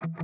What's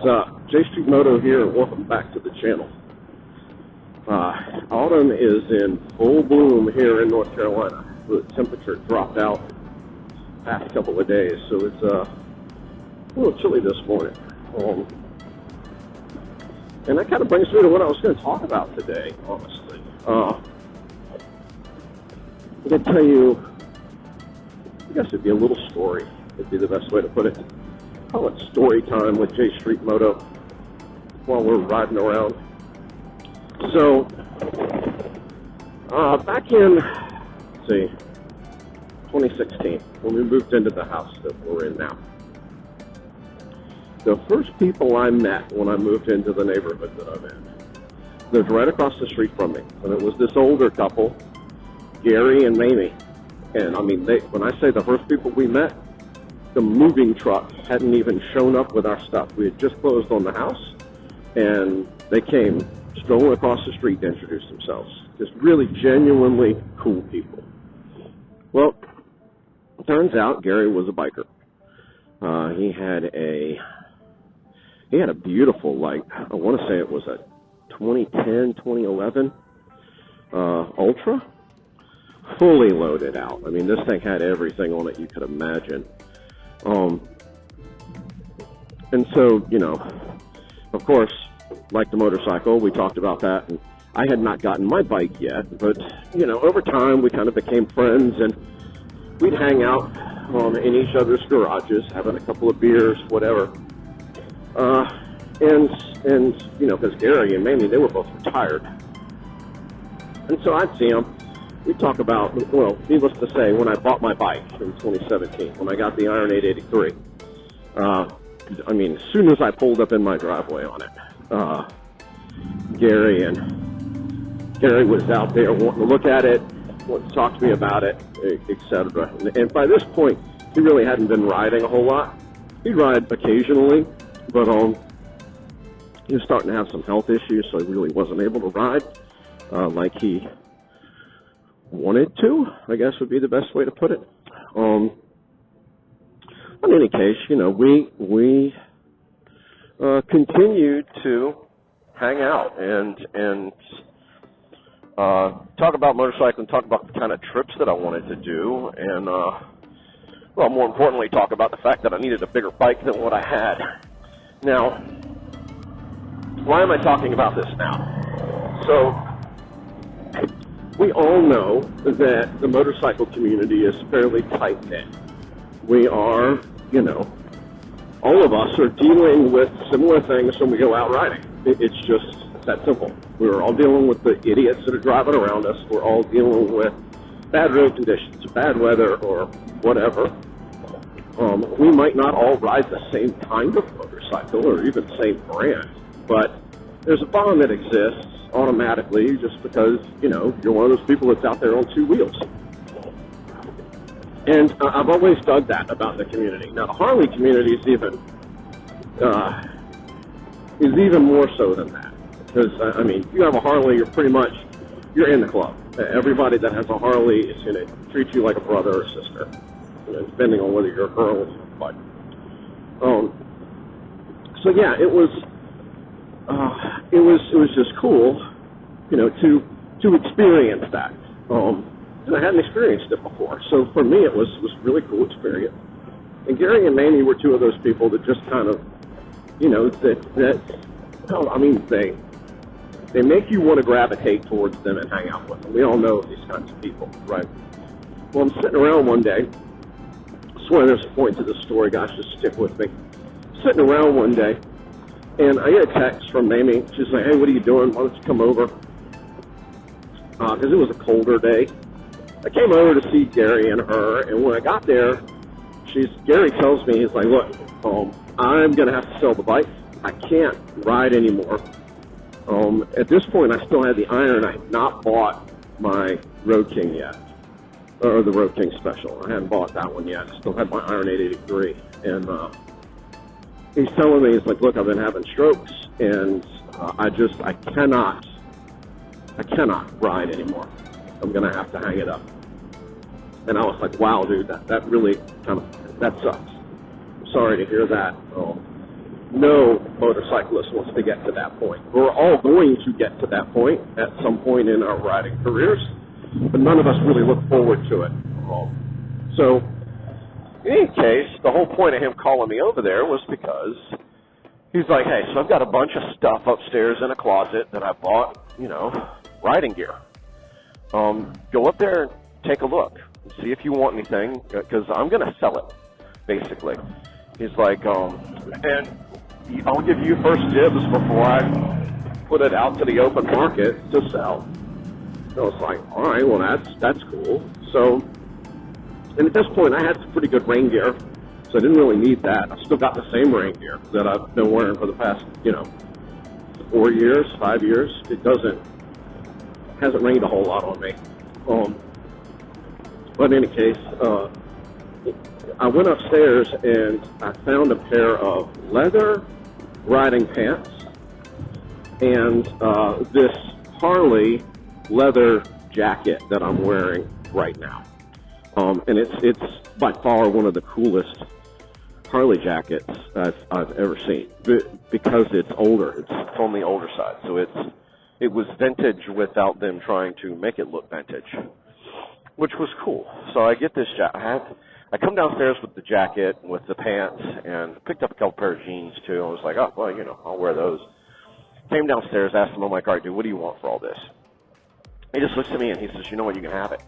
up? J Street Moto here, and welcome back to the channel. Autumn is in full bloom here in North Carolina. The temperature dropped out past couple of days, so it's a little chilly this morning. And that kind of brings me to what I was going to talk about today, honestly. I'm going to tell you, I guess it'd be a little story, would be the best way to put it. Call it story time with J Street Moto while we're riding around. So, back in, 2016, when we moved into the house that we're in now, the first people I met when I moved into the neighborhood that I'm in lived right across the street from me, and it was this older couple, Gary and Manny. And I mean, when I say the first people we met, the moving truck hadn't even shown up with our stuff. We had just closed on the house, and they came strolling across the street to introduce themselves. Just really genuinely cool people. Well, it turns out Gary was a biker. He had a beautiful, I want to say it was a 2010, 2011 Ultra, fully loaded out. I mean, this thing had everything on it you could imagine. And so, of course, like the motorcycle, we talked about that, and I had not gotten my bike yet, but, over time, we kind of became friends, and we'd hang out in each other's garages, having a couple of beers, whatever. Because Gary and Manny, they were both retired. And so I'd see them. We'd talk about, well, needless to say, when I bought my bike in 2017, when I got the Iron 883, as soon as I pulled up in my driveway on it, Gary was out there wanting to look at it, wanting to talk to me about it, etc. And by this point, he really hadn't been riding a whole lot. He'd ride occasionally, but he was starting to have some health issues, so he really wasn't able to ride like he wanted to, I guess would be the best way to put it. In any case, we continued to hang out and talk about motorcycling, talk about the kind of trips that I wanted to do, and, more importantly, talk about the fact that I needed a bigger bike than what I had. Now, why am I talking about this now? So, we all know that the motorcycle community is fairly tight-knit. We are, all of us are dealing with similar things when we go out riding. It's just that simple. We're all dealing with the idiots that are driving around us. We're all dealing with bad road conditions, bad weather, or whatever. We might not all ride the same kind of motorcycle or even same brand, but there's a bond that exists automatically just because, you're one of those people that's out there on two wheels. And I've always dug that about the community. Now, the Harley community is even more so than that. Because, if you have a Harley, you're in the club. Everybody that has a Harley is going to treat you like a brother or sister, depending on whether you're a girl or a bike. So yeah, it was just cool, to experience that. And I hadn't experienced it before, so for me it was a really cool experience. And Gary and Manny were two of those people that just kind of, they make you want to gravitate towards them and hang out with them. We all know these kinds of people, right? Well, I'm sitting around one day. I swear there's a point to this story, guys, just stick with me. Sitting around one day, and I get a text from Manny. She's like, hey, what are you doing? Why don't you come over? Because it was a colder day. I came over to see Gary and her, and when I got there, Gary tells me, he's like, look, I'm going to have to sell the bike. I can't ride anymore. At this point, I still had the Iron. I had not bought my Road King yet. or the Road King Special. I hadn't bought that one yet. I still had my Iron 883. And he's telling me, he's like, look, I've been having strokes, and I cannot ride anymore. I'm going to have to hang it up. And I was like, wow, dude, that really that sucks. I'm sorry to hear that. No motorcyclist wants to get to that point. We're all going to get to that point at some point in our riding careers, but none of us really look forward to it. So, in any case, the whole point of him calling me over there was because he's like, hey, so I've got a bunch of stuff upstairs in a closet that I bought, riding gear. Go up there and take a look and see if you want anything, because I'm going to sell it, basically. He's like, and I'll give you first dibs before I put it out to the open market to sell. So I was like, all right, well, that's cool. So, and at this point, I had some pretty good rain gear, so I didn't really need that. I've still got the same rain gear that I've been wearing for the past, 4 years, 5 years. Hasn't rained a whole lot on me. But in any case, I went upstairs and I found a pair of leather riding pants and this Harley leather jacket that I'm wearing right now. And it's by far one of the coolest Harley jackets I've ever seen, because it's older. It's on the older side, so it was vintage without them trying to make it look vintage, which was cool. So I get this jacket. I come downstairs with the jacket, with the pants, and picked up a couple pair of jeans, too. I was like, oh, well, I'll wear those. Came downstairs, asked him, I'm like, all right, dude, what do you want for all this? He just looks at me, and he says, you know what, you can have it.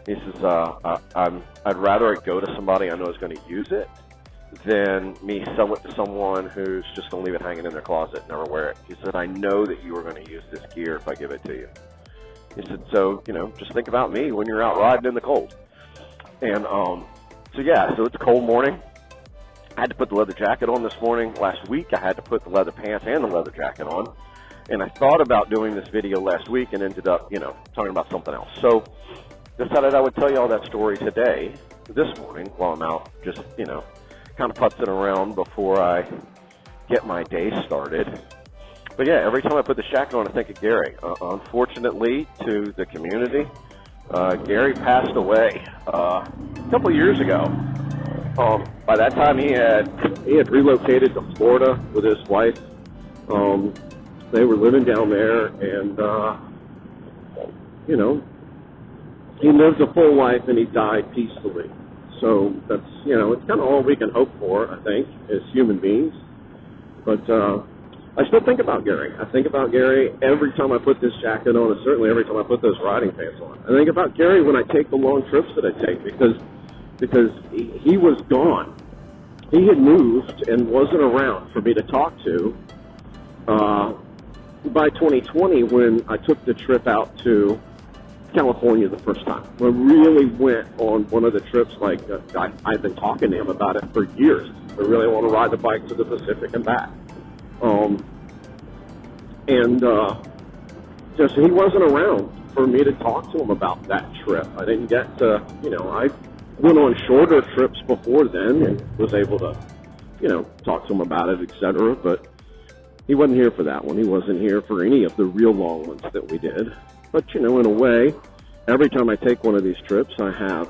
He says, I'd rather it go to somebody I know is going to use it than me sell it to someone who's just going to leave it hanging in their closet and never wear it. He said, I know that you are going to use this gear if I give it to you. He said, so, just think about me when you're out riding in the cold. And, so it's a cold morning. I had to put the leather jacket on this morning. Last week, I had to put the leather pants and the leather jacket on. And I thought about doing this video last week and ended up, talking about something else. So, decided I would tell you all that story today, this morning, while I'm out just, kind of putzing around before I get my day started. But yeah, every time I put the jacket on, I think of Gary. Unfortunately, to the community, Gary passed away a couple of years ago. By that time, he had relocated to Florida with his wife. They were living down there, and he lived a full life and he died peacefully. So that's it's kind of all we can hope for, I think, as human beings. But I still think about Gary. I think about Gary every time I put this jacket on, and certainly every time I put those riding pants on. I think about Gary when I take the long trips that I take, because he was gone. He had moved and wasn't around for me to talk to. By 2020, when I took the trip out to California the first time, I really went on one of the trips. Like I've been talking to him about it for years. I really want to ride the bike to the Pacific and back. Just he wasn't around for me to talk to him about that trip. I didn't get to, I went on shorter trips before then and was able to, talk to him about it, etc. But he wasn't here for that one. He wasn't here for any of the real long ones that we did. But, in a way, every time I take one of these trips, I have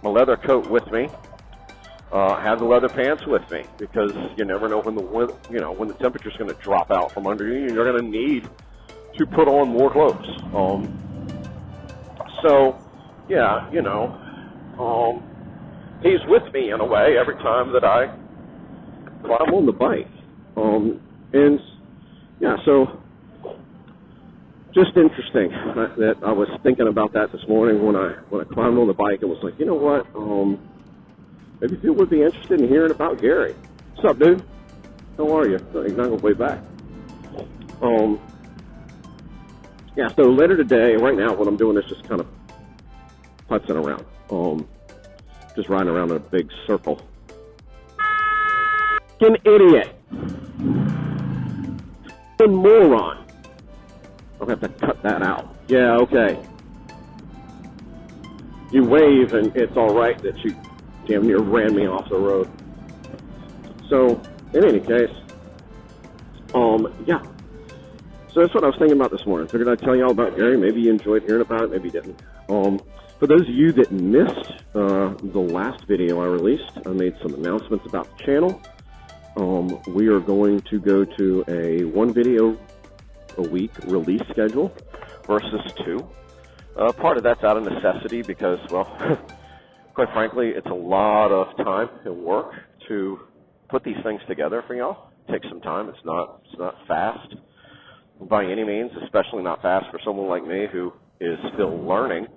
my leather coat with me. I have the leather pants with me, because you never know when the temperature's going to drop out from under you, and you're going to need to put on more clothes. He's with me in a way every time that I'm on the bike. So just interesting that I was thinking about that this morning when I climbed on the bike and was like, you know what? Maybe people would be interested in hearing about Gary. What's up, dude? How are you? He's not going to way back. So later today, right now, what I'm doing is just kind of putzing around. Just riding around in a big circle. Fucking idiot. Fucking moron. I'll have to cut that out. Yeah, okay. you wave and it's all right that you damn near ran me off the road. So, in any case, yeah. So that's what I was thinking about this morning. Figured I'd tell you all about Gary. Maybe you enjoyed hearing about it, maybe you didn't. For those of you that missed the last video I released, I made some announcements about the channel. We are going to go to a 1 video a week release schedule versus 2. Part of that's out of necessity because, well, quite frankly, it's a lot of time and work to put these things together for y'all. It takes some time. It's not fast by any means, especially not fast for someone like me who is still learning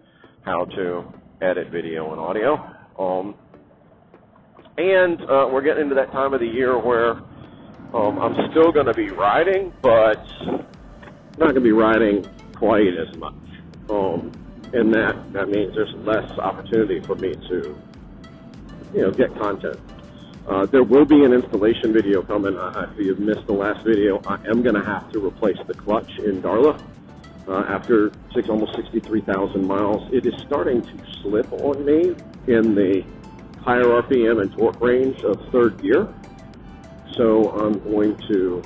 how to edit video and audio. And we're getting into that time of the year where I'm still going to be riding, but not going to be riding quite as much. And that means there's less opportunity for me to, get content. There will be an installation video coming. If you've missed the last video, I am going to have to replace the clutch in Darla. After almost 63,000 miles, it is starting to slip on me in the higher RPM and torque range of 3rd gear. So I'm going to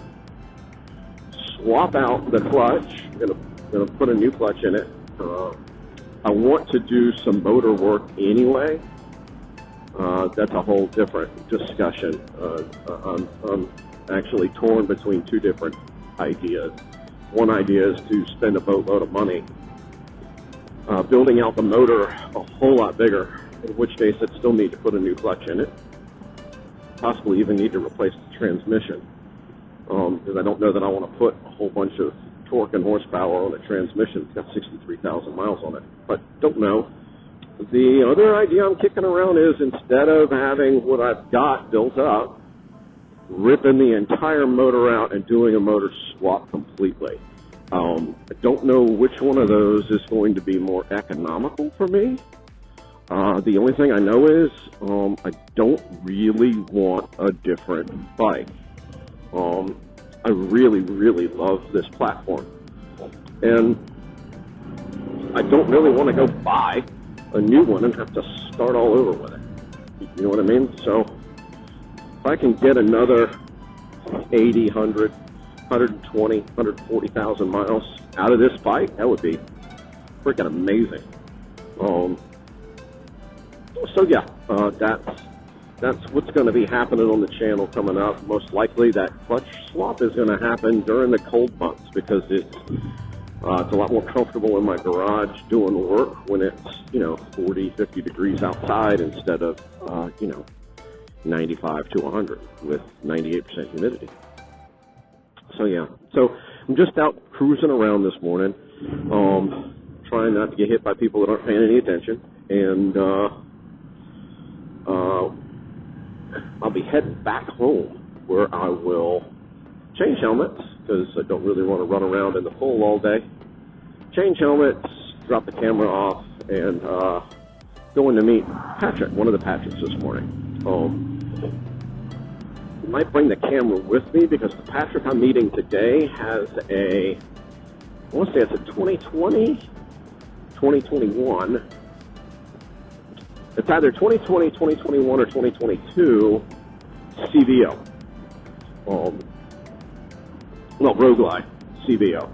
swap out the clutch. I'm going to put a new clutch in it. I want to do some motor work anyway. That's a whole different discussion. I'm actually torn between 2 different ideas. One idea is to spend a boatload of money building out the motor a whole lot bigger, in which case I'd still need to put a new clutch in it, possibly even need to replace the transmission, because I don't know that I want to put a whole bunch of torque and horsepower on a transmission. It's got 63,000 miles on it, but don't know. The other idea I'm kicking around is, instead of having what I've got built up, ripping the entire motor out and doing a motor swap completely. I don't know which one of those is going to be more economical for me. The only thing I know is I don't really want a different bike. I really, really love this platform. And I don't really want to go buy a new one and have to start all over with it. You know what I mean? So if I can get another 80, 100, 120, 140,000 miles out of this bike, that would be freaking amazing. So yeah, that's what's going to be happening on the channel coming up. Most likely that clutch swap is going to happen during the cold months, because it's a lot more comfortable in my garage doing work when it's 40, 50 degrees outside instead of 95 to 100 with 98% humidity. So yeah, so I'm just out cruising around this morning, trying not to get hit by people that aren't paying any attention, and I'll be heading back home, where I will change helmets, because I don't really want to run around in the cold all day. Change helmets, drop the camera off, and going to meet Patrick, one of the Patricks this morning. I might bring the camera with me, because the Patrick I'm meeting today has I want to say it's a 2020, 2021. It's either 2020, 2021, or 2022 CVO. Road Glide CVO.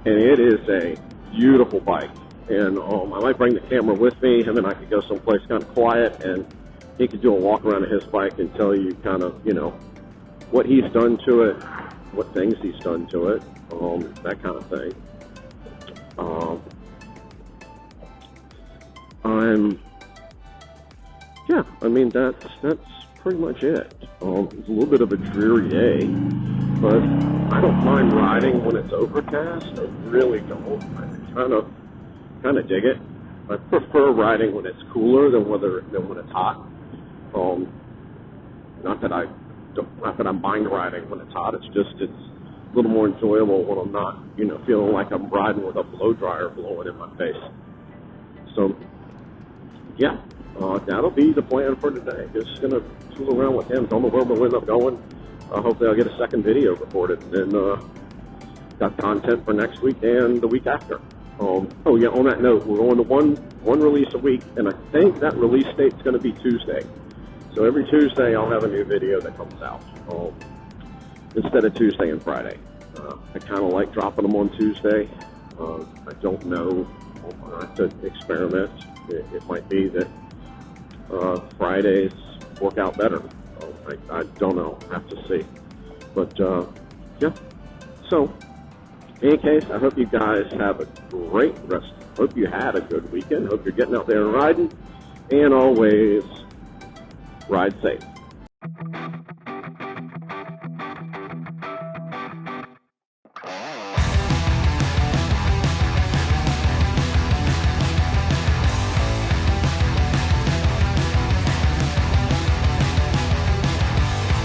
And it is a beautiful bike. And I might bring the camera with me, and then I could go someplace kind of quiet, and he could do a walk around of his bike and tell you kind of, what he's done to it, what things he's done to it, that kind of thing. That's pretty much it. It's a little bit of a dreary day, but I don't mind riding when it's overcast. I really don't. I kind of dig it. I prefer riding when it's cooler than when it's hot. Not that I mind riding when it's hot. It's a little more enjoyable when I'm not, feeling like I'm riding with a blow dryer blowing in my face. So, yeah, that'll be the plan for today. Just gonna tool around with him. Don't know where we'll end up going. Hopefully I'll get a second video recorded, and then got content for next week and the week after. Oh yeah, on that note, we're going to one release a week, and I think that release date's going to be Tuesday. So every Tuesday I'll have a new video that comes out instead of Tuesday and Friday. I kind of like dropping them on Tuesday. I don't know. I'll have to experiment. It might be that Fridays work out better. I don't know. I have to see. But yeah. So in any case, I hope you guys have a great rest. Hope you had a good weekend. Hope you're getting out there and riding. And always ride safe.